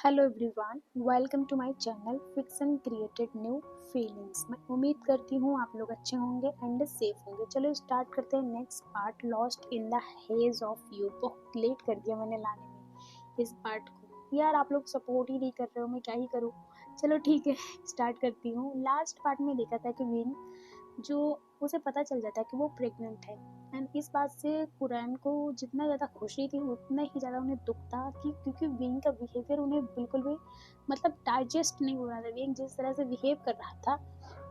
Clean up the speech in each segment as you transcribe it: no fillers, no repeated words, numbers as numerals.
Hello everyone, welcome to my channel fiction created new feelings. मैं उम्मीद करती हूँ आप लोग अच्छे होंगे एंड सेफ होंगे। चलो स्टार्ट करते हैं next part, lost in the hedge of you. बहुत लेट कर दिया मैंने लाने में इस पार्ट को यार, आप लोग सपोर्ट ही नहीं कर रहे हो, मैं क्या ही करूँ। चलो ठीक है, स्टार्ट करती हूँ। लास्ट पार्ट में देखा था कि विन जो उसे पता चल जाता है कि वो प्रेग्नेंट है एंड इस बात से कुरैन को जितना ज़्यादा खुशी थी उतना ही ज़्यादा उन्हें दुख था कि क्योंकि विंग का बिहेवियर उन्हें बिल्कुल भी मतलब डाइजेस्ट नहीं हो रहा था। विंग जिस तरह से बिहेव कर रहा था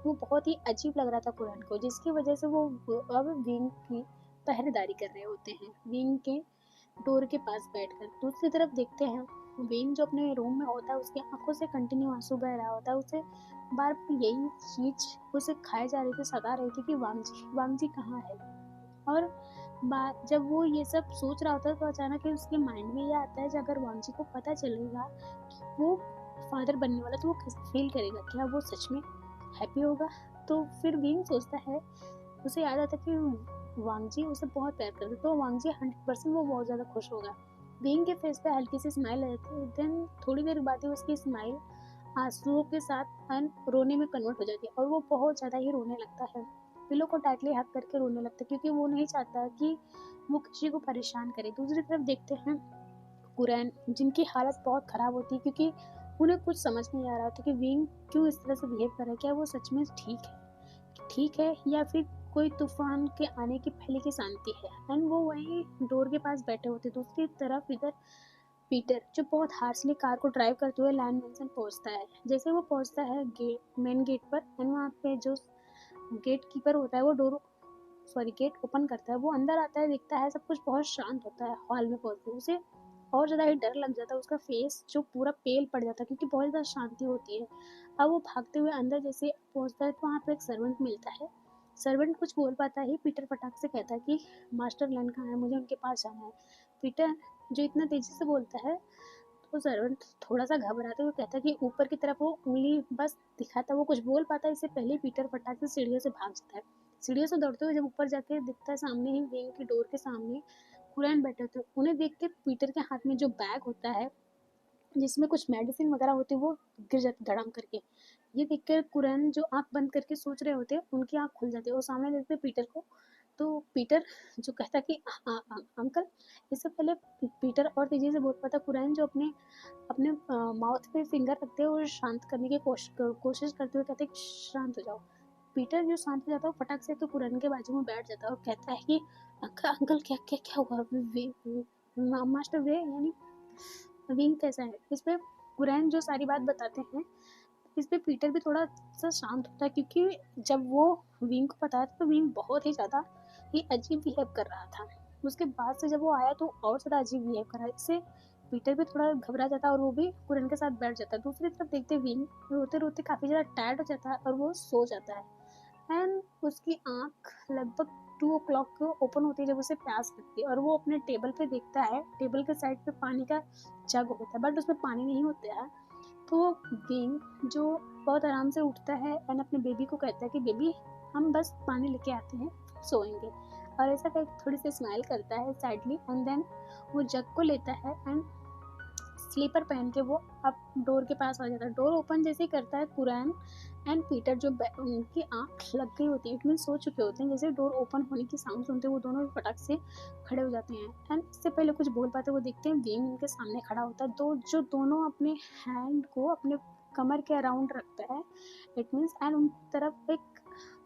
वो बहुत ही अजीब लग रहा था कुरैन को, जिसकी वजह से वो अब विंग की पहरेदारी कर रहे होते हैं विंग के डोर के पास बैठकर। दूसरी तरफ देखते हैं विंग जो अपने रूम में होता है उसकी आंखों से कंटिन्यू आंसू बह रहा होता है। उसे बार बार यही चीज उसे खाए जा रही थी, सता रही थी कि वांगजी कहाँ है। और बात जब वो ये सब सोच रहा होता है तो अचानक ही उसके माइंड में ये आता है कि अगर वांगजी को पता चलेगा कि वो फादर बनने वाला तो वो कैसे फील करेगा, क्या वो सच में हैप्पी होगा। तो फिर विंग सोचता है, उसे याद आता कि वांगजी उसे बहुत प्यार करते, तो वांगजी 100% वो बहुत ज़्यादा खुश होगा। विंग के फेस पे हल्की सी स्माइल आ जाती है। देन थोड़ी देर बाद ही उसकी स्माइल आंसुओं के साथ रोने में कन्वर्ट हो जाती है और वो बहुत ज़्यादा ही रोने लगता है। पिलो को टाइटली हक करके रोने लगता है क्योंकि वो नहीं चाहता कि वो किसी को परेशान करे। दूसरी तरफ देखते हैं कुरैन, जिनकी हालत बहुत ख़राब होती है क्योंकि उन्हें कुछ समझ नहीं आ रहा था कि विंग क्यों इस तरह से बिहेव कर रहा है। क्या वो सच में ठीक है या फिर कोई तूफान के आने की पहले की शांति है। एंड वो वहीं डोर के पास बैठे होते। दूसरी तरफ इधर पीटर जो बहुत हार्शली कार को ड्राइव करते हुए लैंड मेंशन पहुंचता है। जैसे वो पहुंचता है मेन गेट पर एंड वहाँ पे जो गेट कीपर होता है वो गेट ओपन करता है। वो अंदर आता है, देखता है सब कुछ बहुत शांत होता है। हॉल में पहुंचते उसे और ज़्यादा ही डर लग जाता है, उसका फेस जो पूरा पेल पड़ जाता है क्योंकि बहुत ज़्यादा शांति होती है। अब वो भागते हुए अंदर जैसे पहुंचता है तो वहाँ पे एक सर्वेंट मिलता है। सर्वेंट कुछ बोल पाता है, पीटर फटाक से कहता है कि मास्टर लैंड कहाँ है, मुझे उनके पास जाना है। पीटर जो इतना तेजी से बोलता है तो सर्वेंट थोड़ा सा घबराते हुए कहता है कि ऊपर की तरफ वो उंगली बस दिखाता, वो कुछ बोल पाता है इससे पहले पीटर फटाक से सीढ़ियों से भाग जाता है। सीढ़ियों से दौड़ते हुए जब ऊपर जाके दिखता है सामने ही विंग की डोर के सामने कुरैन बैठे होते। उन्हें देख के पीटर के हाथ में जो बैग होता है जिसमें कुछ मेडिसिन वगैरह होती है वो गिर जाती धड़ाम करके। ये देख कर कुरैन जो आंख बंद करके सोच रहे होते उनकी आंख खुल जाती है और सामने देखते पीटर को। तो पीटर जो कहता कि अंकल। इससे पहले पीटर और तेजी से बोल पाता कुरैन जो अपने अपने माउथ पे फिंगर रखते हैं और शांत करने की कोशिश करते हुए कहते हैं शांत हो जाओ। पीटर जो शांत हो जाता है फटाक से तो कुरैन के बाजू में बैठ जाता है और कहता है कि अंकल अंकल क्या क्या क्या हुआ। मास्टर वे यानी विंग कैसा है। इस पे कुरैन जो सारी बात बताते हैं, इस पे पीटर भी थोड़ा सा शांत होता है क्योंकि जब वो विंग को बताया था तो विंग बहुत ही ज़्यादा ही अजीब बिहेव कर रहा था। उसके बाद से जब वो आया तो और ज़्यादा अजीब बिहेव कर रहा है। इससे पीटर भी थोड़ा घबरा जाता है और वो भी कुरैन के साथ बैठ जाता है। दूसरी तरफ देखते विंग रोते रोते काफ़ी ज़्यादा टायर्ड हो जाता है और वो सो जाता है। एंड उसकी आँख लगभग 2 o'clock को ओपन होती है जब उसे प्यास लगती है और वो अपने टेबल पे देखता है। टेबल के साइड पे पानी का जग होता है बट उसमें पानी नहीं होता है। तो वो विंग जो बहुत आराम से उठता है एंड अपने बेबी को कहता है कि बेबी हम बस पानी लेके आते हैं, सोएंगे। और ऐसा करके थोड़ी सी स्माइल करता है सैडली एंड देन वो जग को लेता है एंड स्लीपर पहन के वो अब डोर के पास आ जाता है। डोर ओपन जैसे ही करता है कुरैन एंड पीटर जो उनकी आंख लग गई होती है, इट मीन सो चुके होते हैं। जैसे डोर ओपन होने की साउंड सुनते हैं वो दोनों फटाक से खड़े हो जाते हैं एंड इससे पहले कुछ बोल पाते वो देखते हैं विंग उनके सामने खड़ा होता है। जो दोनों अपने हैंड को अपने कमर के अराउंड रखता है, इट मीन्स एंड उन तरफ एक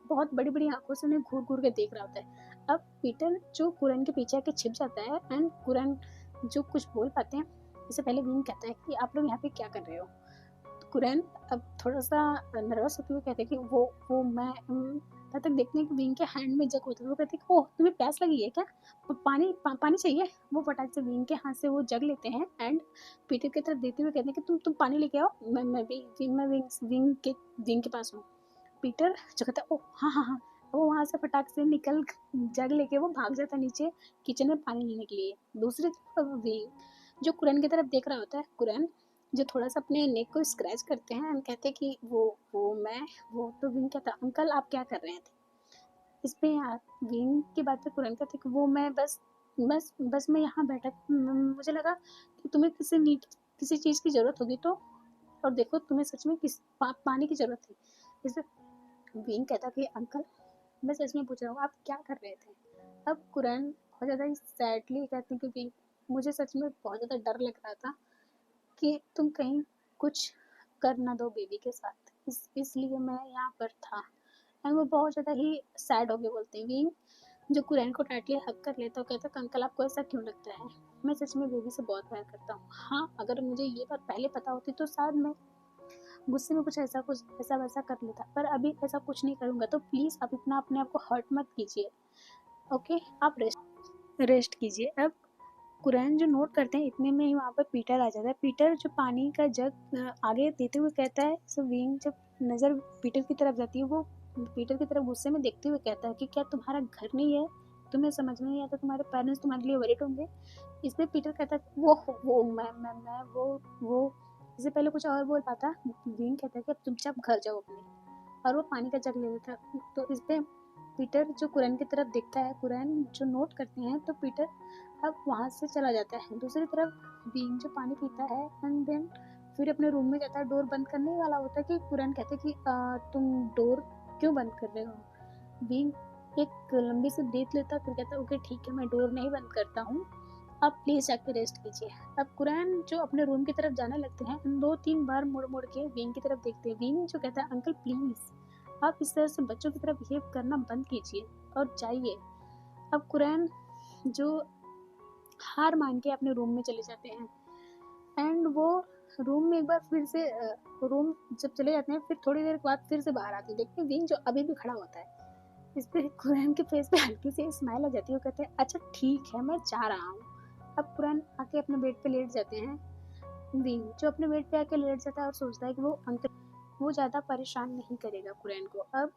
बहुत बड़ी बड़ी आंखों से उन्हें घूर घूर के देख रहा होता है। अब पीटर जो कुरैन के पीछे आके छिप जाता है एंड कुरैन जो कुछ बोल पाते हैं इससे पहले विंग कहता है कि आप लोग यहाँ पे क्या कर रहे हो। तो कुरैन अब थोड़ा सा नर्वस होते हुए कहते हैं कि वो मैं तब तक देखते हैं कि विंग के हैंड में जग होता है। वो कहते हैं ओह तुम्हें प्यास लगी है क्या, पानी चाहिए। वो फटाक से विंग के हाथ से वो जग लेते हैं एंड पीटर की तरफ देते हुए कहते हैं कि तुम पानी लेके आओ, मैं विंग के पास हूँ। पीटर जो कहता है ओह हाँ हाँ हाँ। वो वहाँ से फटाक से निकल जग लेके वो भाग जाता है नीचे किचन में पानी लेने के लिए। दूसरी तरफ विंग जो कुरैन की तरफ देख रहा होता है, कुरैन जो थोड़ा सा अपने नेक को स्क्रैच करते हैं एंड कहते हैं कि वो मैं वो तो विंग कहता अंकल आप क्या कर रहे थे। इस पे यार विंग की बात पे कुरैन कहते कि वो मैं बस बस बस मैं यहाँ बैठा, मुझे लगा कि तुम्हें किसी नीड किसी चीज़ की ज़रूरत होगी तो, और देखो तुम्हें सच में पानी की ज़रूरत थी। इस पे विंग कहता कि अंकल मैं सच में पूछ रहा हूँ आप क्या कर रहे थे। अब कुरैन बहुत ज़्यादा ही सैडली कहती कि विंग मुझे सच में बहुत ज़्यादा डर लग रहा था कि तुम कहीं कुछ कर ना दो बेबी के साथ, इसलिए मैं यहाँ पर था। एंड वो बहुत ज़्यादा ही सैड हो के बोलते हैं। विंग जो कुरैन को टाइटली हक कर लेता है, कहता है अंकल आपको ऐसा क्यों लगता है, मैं सच में बेबी से बहुत प्यार करता हूँ। हाँ अगर मुझे ये बात पहले पता होती तो शायद मैं गुस्से में कुछ ऐसा वैसा कर लेता, पर अभी ऐसा कुछ नहीं करूँगा, तो प्लीज़ आप इतना अपने आप को हर्ट मत कीजिए। ओके आप रेस्ट कीजिए। अब कुरैन जो नोट करते हैं इतने में ही वहाँ पर पीटर आ जाता है। पीटर जो पानी का जग आगे देते हुए कहता है, सो विंग जब नज़र पीटर की तरफ जाती है, वो पीटर की तरफ गुस्से में देखते हुए कहता है कि क्या तुम्हारा घर नहीं है, तुम्हें समझ में नहीं आता तुम्हारे पेरेंट्स तुम्हारे लिए वरीड होंगे। इस पर पीटर कहता है वो मैं वो इससे पहले कुछ और बोल पाता। विंग कहता है कि अब चुपचाप घर जाओ अपने, और वो पानी का जग ले लेता है। तो इस पे पीटर जो कुरैन की तरफ देखता है, कुरैन जो नोट करते हैं, तो पीटर अब वहाँ से चला जाता है। दूसरी तरफ विंग जो पानी पीता है एंड देन फिर अपने रूम में जाता है, डोर बंद करने वाला होता है कि कुरैन कहते हैं कि तुम डोर क्यों बंद कर रहे हो। विंग एक लंबी सी ब्रीथ लेता है, फिर कहता है ओके ठीक है मैं डोर नहीं बंद करता हूँ, आप प्लीज़ जाके रेस्ट कीजिए। अब कुरैन जो अपने रूम की तरफ जाने लगते हैं, 2-3 बार मुड़ मुड़ के विंग की तरफ देखते हैं। विंग जो कहता है अंकल प्लीज़ आप इस तरह से बच्चों की तरफ बिहेव करना बंद कीजिए और जाइए। अब कुरैन जो हार मान के अपने रूम में चले जाते हैं एंड वो रूम में एक बार फिर से रूम जब चले जाते हैं, फिर थोड़ी देर के बाद फिर से बाहर आते हैं, देखते हैं विंग जो अभी भी खड़ा होता है। इस पे कुरैन के फेस पे हल्की सी स्माइल आ जाती है, वो कहते हैं अच्छा ठीक है मैं जा रहा हूँ। अब कुरैन आके अपने बेड पे लेट जाते हैं। विंग जो अपने बेड पे आके लेट जाता है और सोचता है कि वो अंकल वो ज़्यादा परेशान नहीं करेगा कुरैन को। अब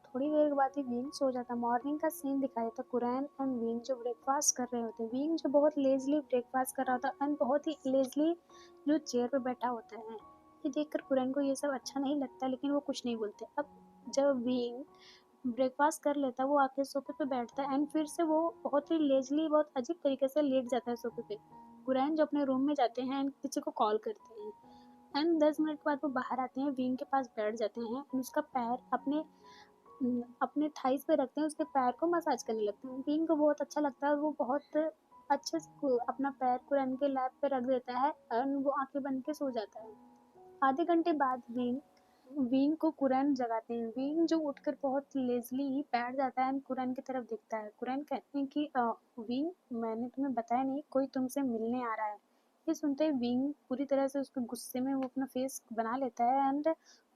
थोड़ी देर के बाद ही विंग सो जाता है। मॉर्निंग का सीन दिखाया था, कुरैन एंड विंग जो ब्रेकफास्ट कर रहे होते हैं। विंग जो बहुत लेजली ब्रेकफास्ट कर रहा होता है एंड बहुत ही लेजली जो चेयर पे बैठा होता है। ये देखकर कुरैन को ये सब अच्छा नहीं लगता, लेकिन वो कुछ नहीं बोलते। अब जब विंग ब्रेकफास्ट कर लेता है, वो आके सोफे पे बैठता है एंड फिर से वो बहुत ही लेजली बहुत अजीब तरीके से लेट जाता है सोफे पे। कुरैन जो अपने रूम में जाते हैं एंड किसी को कॉल करते हैं एंड 10 मिनट के बाद वो बाहर आते हैं, विंग के पास बैठ जाते हैं, उसका पैर अपने थाइस पे रखते हैं, उसके पैर को मसाज करने लगते हैं। विंग को बहुत अच्छा लगता है और वो बहुत अच्छे से अपना पैर कुरैन के लैप पे रख देता है और वो आंखें बंद के सो जाता है। आधे घंटे बाद विंग को कुरैन जगाते हैं। विंग जो उठकर बहुत लेजली बैठ जाता है एंड कुरैन की तरफ देखता है। कुरैन कहते हैं कि विंग मैंने तुम्हें बताया नहीं कोई तुमसे मिलने आ रहा है। ये सुनते ही विंग पूरी तरह से उसके गुस्से में वो अपना फेस बना लेता है एंड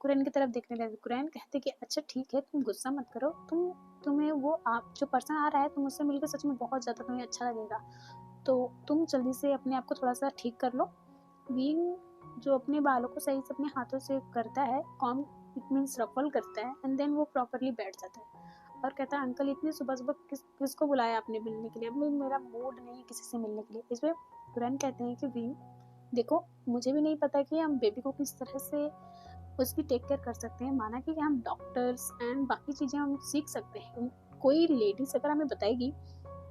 कुरैन की तरफ देखने लगता है। कुरैन कहते हैं कि अच्छा ठीक है तुम गुस्सा मत करो, तुम्हें वो आप जो पर्सन आ रहा है तुम उससे मिलकर सच में बहुत ज़्यादा तुम्हें अच्छा लगेगा, तो तुम जल्दी से अपने आप को थोड़ा सा ठीक कर लो। विंग जो अपने बालों को सही से अपने हाथों से करता है, कॉम इट मीन्स रफल करता है एंड देन वो प्रॉपरली बैठ जाता है और कहता है अंकल इतनी सुबह सुबह किसको बुलाया आपने मिलने के लिए, अभी मेरा मूड नहीं है किसी से मिलने के लिए। इसमें कुरैन कहते हैं कि विंग देखो मुझे भी नहीं पता कि हम बेबी को किस तरह से उसकी टेक केयर कर सकते हैं, माना कि हम डॉक्टर्स एंड बाकी चीज़ें हम सीख सकते हैं, कोई लेडीज अगर हमें बताएगी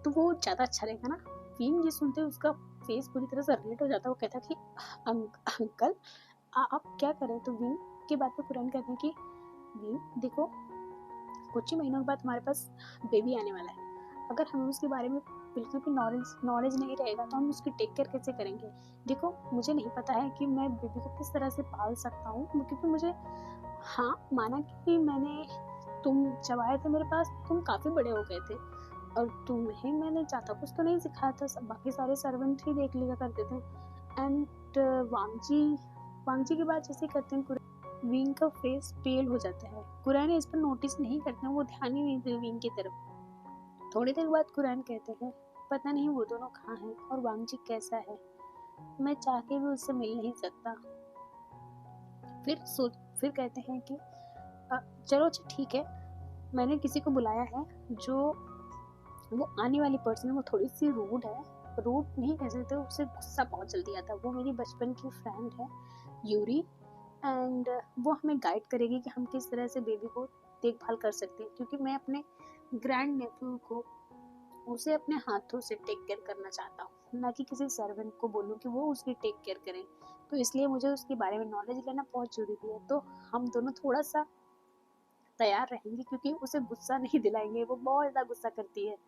तो वो ज़्यादा अच्छा रहेगा ना। विंग ये सुनते ही उसका फेस पूरी तरह से रेड हो जाता है, वो कहता है कि अंकल आप क्या कर रहे हैं। तो विंग की बात पे कुरैन कहते हैं कि विंग देखो कुछ ही महीनों के बाद हमारे पास बेबी आने वाला है, अगर हमें उसके बारे में बिल्कुल भी नॉलेज नहीं रहेगा तो हम उसकी टेक केयर कैसे करेंगे। देखो मुझे नहीं पता है कि मैं बेबी को किस तरह से पाल सकता हूँ, क्योंकि मुझे हाँ माना कि मैंने तुम जब आए थे मेरे पास तुम काफ़ी बड़े हो गए थे और तुम्हें मैंने ज़्यादा कुछ तो नहीं सिखाया था, बाकी सारे सर्वेंट ही देख लिया करते थे। एंड वांगजी की बात जैसे करते हैं, विंग का फेस पेल हो जाता है। कुरैन इस पर नोटिस नहीं करते हैं, वो ध्यान ही नहीं देते विंग की तरफ। थोड़ी देर बाद कुरैन कहते हैं पता नहीं वो दोनों कहाँ हैं और वांगजी कैसा है, मैं चाह के भी उससे मिल नहीं सकता। फिर कहते हैं कि चलो अच्छा ठीक है, मैंने किसी को बुलाया है, जो वो आने वाली पर्सन है वो थोड़ी सी रूड है, रूड नहीं कह सकते, उससे गुस्सा बहुत जल्दी आता है। वो मेरी बचपन की फ्रेंड है यूरी एंड वो हमें गाइड करेगी कि हम किस तरह से बेबी को देखभाल कर सकते हैं, क्योंकि मैं अपने ग्रैंड नेफ्यू को उसे अपने हाथों से टेक केयर करना चाहता हूँ। ना कि किसी सर्वेंट को बोलूँ कि वो उसकी टेक केयर करें। तो इसलिए मुझे उसके बारे में नॉलेज लेना बहुत ज़रूरी है। तो हम दोनों थोड़ा-सा तैयार रहेंगे क्योंकि उसे गुस्सा नहीं दिलाएँगे, वो बहुत ज़्यादा गुस्सा करती है।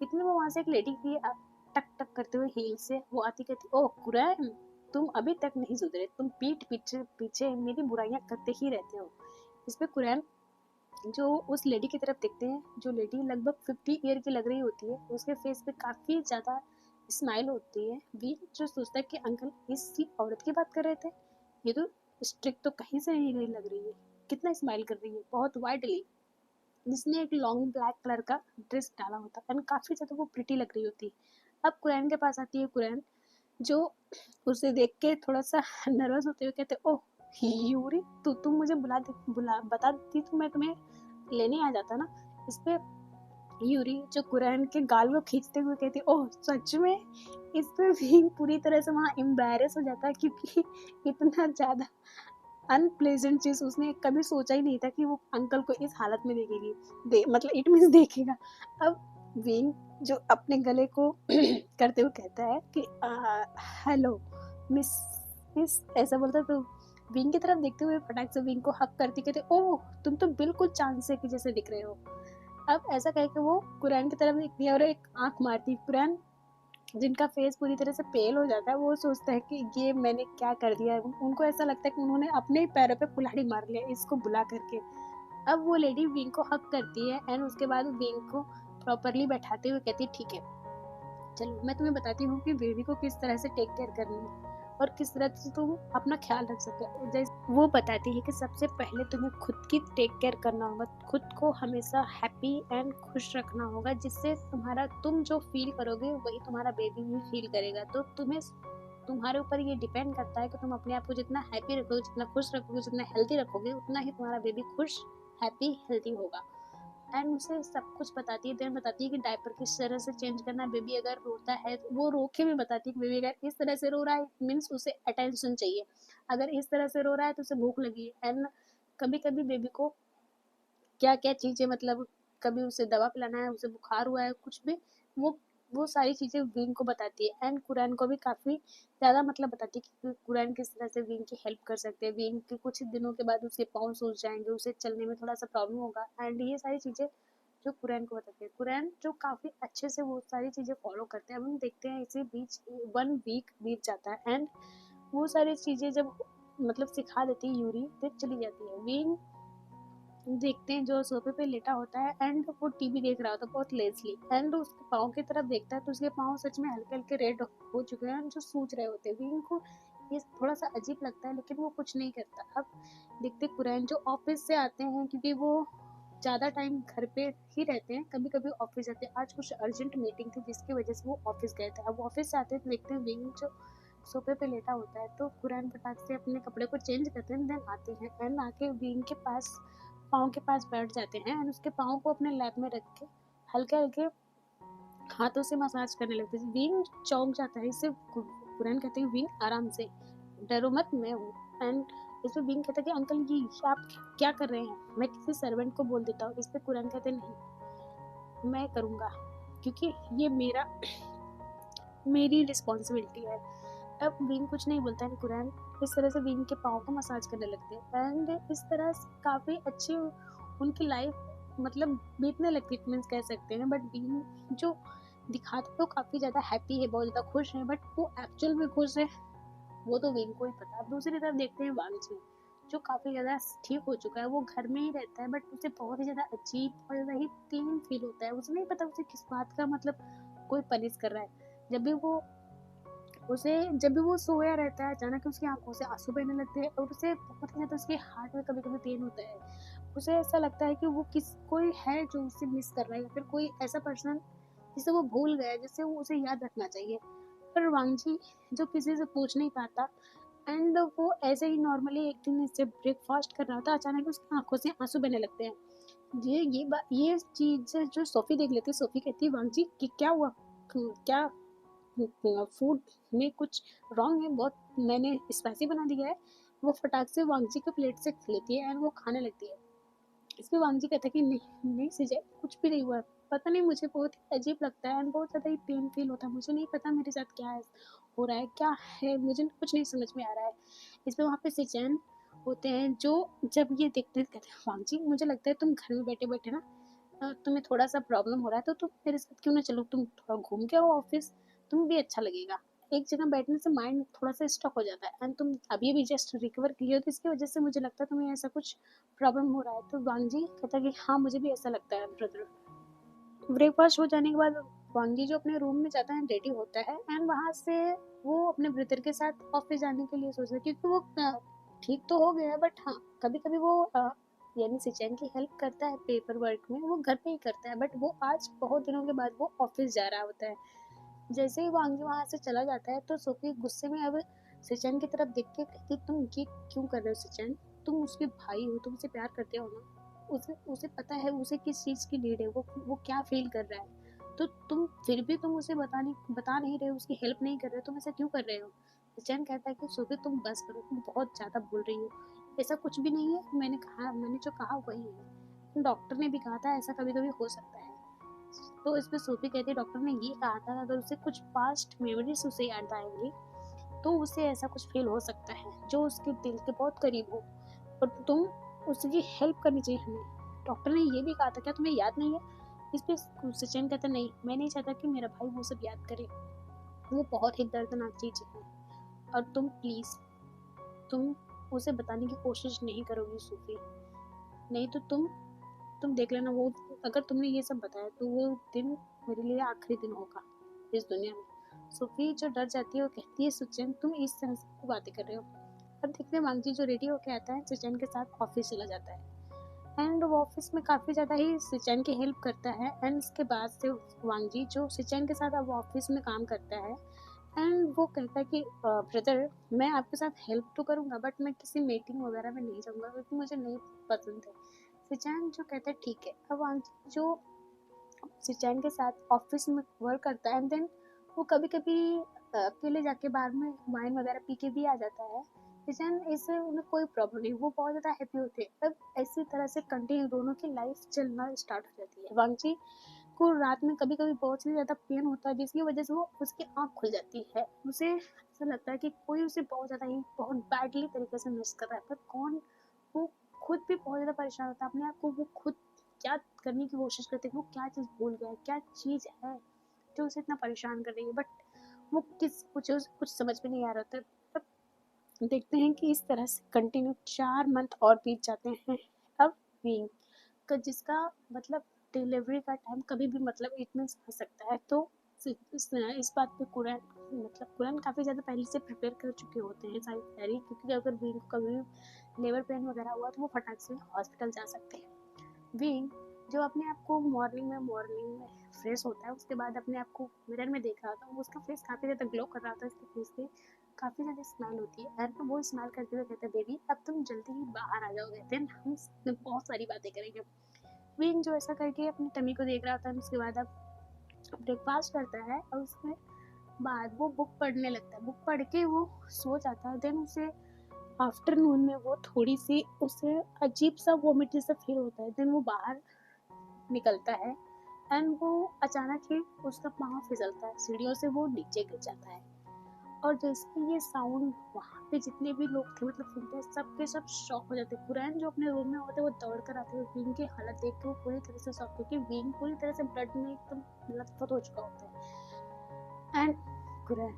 इतने में वहाँ से एक लेडी थी, टक टक करते हुए हील से वो आती कहती, ओह कुरैन, तुम अभी तक नहीं सुधरे, तुम पीठ पीछे पीछे मेरी बुराइयां करते ही रहते हो। इस पे कुरैन जो उस लेडी की तरफ देखते हैं, जो लेडी लगभग 50 ईयर की लग रही होती है, उसके फेस पे काफ़ी ज़्यादा स्माइल होती है। वी जो सोचता है कि अंकल इस औरत की बात कर रहे थे, ये तो स्ट्रिक्ट तो कहीं से ही नहीं लग रही है, कितना स्माइल कर रही है, बहुत वाइडली, जिसने एक लॉन्ग ब्लैक कलर का ड्रेस डाला होता एंड काफ़ी ज़्यादा वो प्रिटी लग रही होती। अब कुरैन के पास आती है कुरैन, जो उसे देख के थोड़ा सा नर्वस होते हुए कहते, ओह यूरी, तो तुम मुझे बुला बता देती तो मैं तुम्हें लेने आ जाता ना। इस पे यूरी जो कुरैन के गाल को खींचते हुए कहती, ओह सच में। इस पे भी पूरी तरह से वहाँ एम्बैरेस हो जाता है क्योंकि इतना ज़्यादा अनप्लेजेंट चीज़ उसने कभी सोचा ही नहीं था कि वो अंकल को इस हालत में देखेगी, मतलब इट मीन्स देखेगा। अब विंग जो अपने गले को करते हुए कहता है कि हेलो मिस मिस, ऐसा बोलता तो विंग की तरफ देखते हुए फटाक से विंग को हक करती कहते, ओह तुम तो बिल्कुल चांद से के जैसे दिख रहे हो। अब ऐसा कह के वो कुरैन की तरफ देखती है और एक आंख मारती। कुरैन जिनका फेस पूरी तरह से पेल हो जाता है, वो सोचता है कि ये मैंने क्या कर दिया। उनको ऐसा लगता है कि उन्होंने अपने ही पैरों पे कुल्हाड़ी मार लिया इसको बुला करके। अब वो लेडी विंग को हक करती है एंड उसके बाद विंग को प्रॉपरली बैठाते हुए कहती है, ठीक है चलो मैं तुम्हें बताती हूँ कि बेबी को किस तरह से टेक केयर करनी है और किस तरह से तुम अपना ख्याल रख सकते हो। जैसे वो बताती है कि सबसे पहले तुम्हें खुद की टेक केयर करना होगा, खुद को हमेशा हैप्पी एंड खुश रखना होगा, जिससे तुम जो फील करोगे वही तुम्हारा बेबी भी फील करेगा। तो तुम्हारे ऊपर ये डिपेंड करता है कि तुम अपने आप को जितना हैप्पी रखोगे, जितना खुश रखोगे, जितना हेल्दी रखोगे, उतना ही तुम्हारा बेबी खुश, हैप्पी, हेल्दी होगा। एंड उसे सब कुछ बताती है। देन बताती है कि डायपर किस तरह से चेंज करना, बेबी अगर रोता है तो वो रो के भी बताती है कि बेबी अगर इस तरह से रो रहा है मीन्स उसे अटेंशन चाहिए, अगर इस तरह से रो रहा है तो उसे भूख लगी है। एंड कभी कभी बेबी को क्या क्या चीज़ें, मतलब कभी उसे दवा पिलाना है, उसे बुखार हुआ है, कुछ भी, वो सारी चीज़ें विंग को बताती है। एंड कुरैन को भी काफ़ी ज़्यादा मतलब बताती है कि कुरैन किस तरह से विंग की हेल्प कर सकते हैं। विंग के कुछ दिनों के बाद उसके पाँव सूज जाएंगे, उसे चलने में थोड़ा सा प्रॉब्लम होगा एंड ये सारी चीज़ें जो कुरैन को बताते हैं। कुरैन जो काफ़ी अच्छे से वो सारी चीज़ें फॉलो करते हैं। अब हम देखते हैं इसी बीच 1 वीक बीत जाता है एंड वो सारी चीज़ें जब मतलब सिखा देती है यूरी, फिर चली जाती है। विंग देखते हैं जो सोफे पे लेटा होता है एंड वो टीवी देख रहा होता है बहुत लेजली एंड उसके पाँव की तरफ देखता है तो उसके पाँव सच में हल्के हल्के रेड हो चुके हैं जो सूज रहे होते हैं। विंग को ये थोड़ा सा अजीब लगता है लेकिन वो कुछ नहीं करता। अब देखते कुरैन जो ऑफिस से आते हैं, क्योंकि वो ज़्यादा टाइम घर पे ही रहते हैं, कभी कभी ऑफिस जाते हैं। आज कुछ अर्जेंट मीटिंग थी जिसकी वजह से वो ऑफिस गए थे। अब ऑफिस से आते हैं तो देखते हैं विंग जो सोफे पे लेटा होता है, तो कुरैन फटाक से अपने कपड़े को चेंज करते हैं देन आते हैं एंड आके विंग के पास पाँव के पास बैठ जाते हैं एंड उसके पाँव को अपने लैप में रख के हल्के हल्के हाथों से मसाज करने लगते हैं। विंग चौंक जाता है इससे। कुरैन कहते हैं विंग आराम से, डरो मत, मैं हूँ। एंड इस पे विंग कहता है कि अंकल ये आप क्या कर रहे हैं, मैं किसी सर्वेंट को बोल देता हूँ। इस पे कुरैन कहते हैं नहीं, मैं करूँगा क्योंकि ये मेरी रिस्पॉन्सिबिलिटी है। अब विंग कुछ नहीं बोलता है। कुरैन इस तरह से विंग के पाँव को मसाज करने लगते हैं एंड इस तरह से काफ़ी अच्छी उनकी लाइफ मतलब बीतने लगती है मीन्स कह सकते हैं। बट विंग जो दिखाते तो काफ़ी ज़्यादा हैप्पी है, बहुत ज़्यादा खुश है, बट वो एक्चुअल में खुश है वो तो विंग को ही पता। अब दूसरी तरफ देखते हैं वांगजी जो काफ़ी ज़्यादा ठीक हो चुका है, वो घर में ही रहता है बट उसे बहुत ही ज़्यादा अजीब, बहुत ज़्यादा ही क्लीन फील होता है। उसे नहीं पता उसे किस बात का मतलब कोई पनिश कर रहा है। जब भी वो सोया रहता है अचानक उसकी आंखों से आंसू बहने लगते हैं और उसे बहुत ही ज़्यादा उसके हार्ट में कभी कभी पेन होता है। उसे ऐसा लगता है कि वो कोई है जो उसे मिस कर रहा है या फिर कोई ऐसा पर्सन जिसे वो भूल गया, जिससे वो उसे याद रखना चाहिए। पर वांगजी जो किसी से पूछ नहीं पाता एंड वो ऐसे ही नॉर्मली एक दिन इससे ब्रेकफास्ट कर रहा था, अचानक उसकी आंखों से आंसू बहने लगते हैं। ये चीज़ जो सोफी देख लेती है, सोफी कहती है वांगजी कि क्या हुआ, क्या फूड में कुछ रॉन्ग है, बहुत मैंने स्पाइसी बना दिया है। वो फटाक से वांगजी के प्लेट से लेती है एंड वो खाने लगती है। इसमें वांगजी कहता है कि नहीं नहीं सिजय, कुछ भी नहीं हुआ, पता नहीं मुझे बहुत ही अजीब लगता है एंड बहुत ज़्यादा ही पेन फील होता है। मुझे नहीं पता मेरे साथ क्या है, हो रहा है, क्या है, मुझे कुछ नहीं समझ में आ रहा है। इसमें वहाँ पे सिचैन होते हैं जो जब ये देखते हैं कहते हैं वांगजी मुझे लगता है तुम घर में बैठे-बैठे ना तुम्हें थोड़ा-सा प्रॉब्लम हो रहा है तो तुम मेरे साथ क्यों ना चलो, तुम थोड़ा घूम के आओ ऑफ़िस, तुम्हें भी अच्छा लगेगा। एक जगह बैठने से माइंड थोड़ा-सा स्टक हो जाता है एंड तुम अभी-अभी जस्ट रिकवर की हो तो इसकी वज़ह से मुझे लगता है तुम्हें ऐसा कुछ प्रॉब्लम हो रहा है। तो वांगजी कहता है कि हाँ, मुझे भी ऐसा लगता है ब्रदर। ब्रेकफास्ट हो जाने के बाद वांगी जो अपने रूम में जाता है रेडी होता है एंड वहाँ से वो अपने ब्रदर के साथ ऑफिस जाने के लिए सोचता है क्योंकि वो ठीक तो हो गया है बट हाँ कभी कभी वो यानी सिचैन की हेल्प करता है पेपर वर्क में, वो घर पे ही करता है बट वो आज बहुत दिनों के बाद वो ऑफिस जा रहा होता है। जैसे ही वांगी वहाँ से चला जाता है तो सोफी गुस्से में अब सिचैन की तरफ देख के कहती तुम ये क्यों कर रहे हो सिचैन, तुम उसके भाई हो, तुम उसे प्यार करते हो ना, उसे उसे पता है उसे किस चीज़ की नीड है, वो क्या फील कर रहा है, तो तुम फिर भी तुम उसे बता नहीं रहे हो, उसकी हेल्प नहीं कर रहे हो, तुम ऐसा क्यों कर रहे हो। सचिन कहता है कि सोफी तुम बस करो, तुम बहुत ज़्यादा बोल रही हो, ऐसा कुछ भी नहीं है, मैंने जो कहा वही है, डॉक्टर ने भी कहा था ऐसा कभी कभी हो सकता है। तो इसमें सोफी कहती है डॉक्टर ने ये कहा था अगर उसे कुछ पास्ट मेमोरीज उसे याद आएंगी तो उसे ऐसा कुछ फील हो सकता है जो उसके दिल के बहुत करीब हो, और तुम उसकी हेल्प करनी चाहिए हमें। डॉक्टर ने ये भी कहा था, क्या तुम्हें याद नहीं है। इस पे सचिन कहता नहीं, मैं नहीं चाहता कि मेरा भाई वो सब याद करे, वो बहुत ही दर्दनाक चीज़ है, और तुम प्लीज़ तुम उसे बताने की कोशिश नहीं करोगी सूफी, नहीं तो तुम देख लेना, वो अगर तुमने ये सब बताया तो वो दिन मेरे लिए आखिरी दिन होगा इस दुनिया में। सूफी जो डर जाती है वो कहती है सचिन तुम इस तरह से बातें कर रहे हो। अब देखते हैं वांगजी जो रेडी होके आता है सचिन के साथ ऑफिस चला जाता है एंड वो ऑफिस में काफ़ी ज़्यादा ही सिचैन की हेल्प करता है एंड इसके बाद से वांगजी जो सिचैन के साथ अब ऑफिस में काम करता है एंड वो कहता है कि ब्रदर मैं आपके साथ हेल्प तो करूँगा बट मैं किसी मीटिंग वगैरह में नहीं जाऊँगा क्योंकि मुझे नहीं पसंद है। सिचैन जो कहता है ठीक है। अब वांगजी जो सिचैन के साथ ऑफिस में वर्क करता है एंड देन वो कभी कभी अकेले जाके बाहर में वाइन वगैरह पी के भी आ जाता है। सिचैन इससे उन्हें कोई प्रॉब्लम नहीं, वो बहुत ज़्यादा हैप्पी होते हैं। अब ऐसी तरह से कंटिन्यू दोनों की लाइफ चलना स्टार्ट हो जाती है। वांगजी को रात में कभी कभी बहुत ही ज़्यादा पेन होता है जिसकी वजह से वो उसकी आँख खुल जाती है, उसे ऐसा लगता है कि कोई उसे बहुत ज़्यादा ही बहुत बैडली तरीके से मिस कर रहा है, पर कौन। वो खुद भी बहुत ज़्यादा परेशान होता है अपने आप को, वो खुद क्या करने की कोशिश करते हैं, वो क्या चीज़ भूल गया है, क्या चीज़ है जो उसे इतना परेशान कर रही है, बट वो कुछ समझ में नहीं आ रहा था। तब देखते हैं कि इस तरह से कंटिन्यू 4 मंथ और बीत जाते हैं। अब विंग का जिसका मतलब डिलीवरी का टाइम कभी भी मतलब 8 मंथ्स आ सकता है, तो इस बात पे कुरैन मतलब कुरैन काफ़ी ज़्यादा पहले से प्रिपेयर कर चुके होते हैं सारी तैयारी, क्योंकि अगर विंग को कभी लेबर पेन वगैरह हुआ तो वो फटाक से हॉस्पिटल जा सकते हैं। विंग जो अपने आप को मॉर्निंग में फ्रेश होता है, उसके बाद अपने आप को मिरर में देख रहा था, वो उसका फेस काफ़ी ज़्यादा ग्लो कर रहा था, उसके फेस पे काफ़ी ज़्यादा स्माइल होती है एंड वो स्माइल करते हुए कहता है बेबी अब तुम जल्दी ही बाहर आ जाओगे, देन हम बहुत सारी बातें करेंगे। विंग जो ऐसा करके अपनी टमी को देख रहा था, उसके बाद अब ब्रेकफास्ट करता है और उसके बाद वो बुक पढ़ने लगता है, बुक पढ़ के वो सो जाता है। देन उसे आफ्टरनून में वो थोड़ी सी उसे अजीब सा वोमिट जैसा फील होता है, देन वो बाहर निकलता है एंड वो अचानक ही उसका पाँव फिसलता है, सीढ़ियों से वो नीचे गिर जाता है। और जैसे ये साउंड वहाँ पे जितने भी लोग थे मतलब सुनते हैं, सबके सब शॉक हो जाते हैं। कुरैन जो अपने रूम में होते हैं वो दौड़ कर आते हैं, विंग की हालत देख के वो पूरी तरह से शॉक, क्योंकि विंग पूरी तरह से ब्लड में एकदम लथपथ हो चुका होता है एंड कुरैन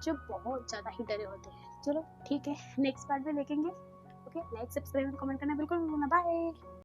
जो बहुत ज़्यादा ही डरे होते हैं। चलो ठीक है, नेक्स्ट पार्ट में देखेंगे। ओके, लाइक सब्सक्राइब कमेंट करना बिल्कुल मत भूलना। बाय।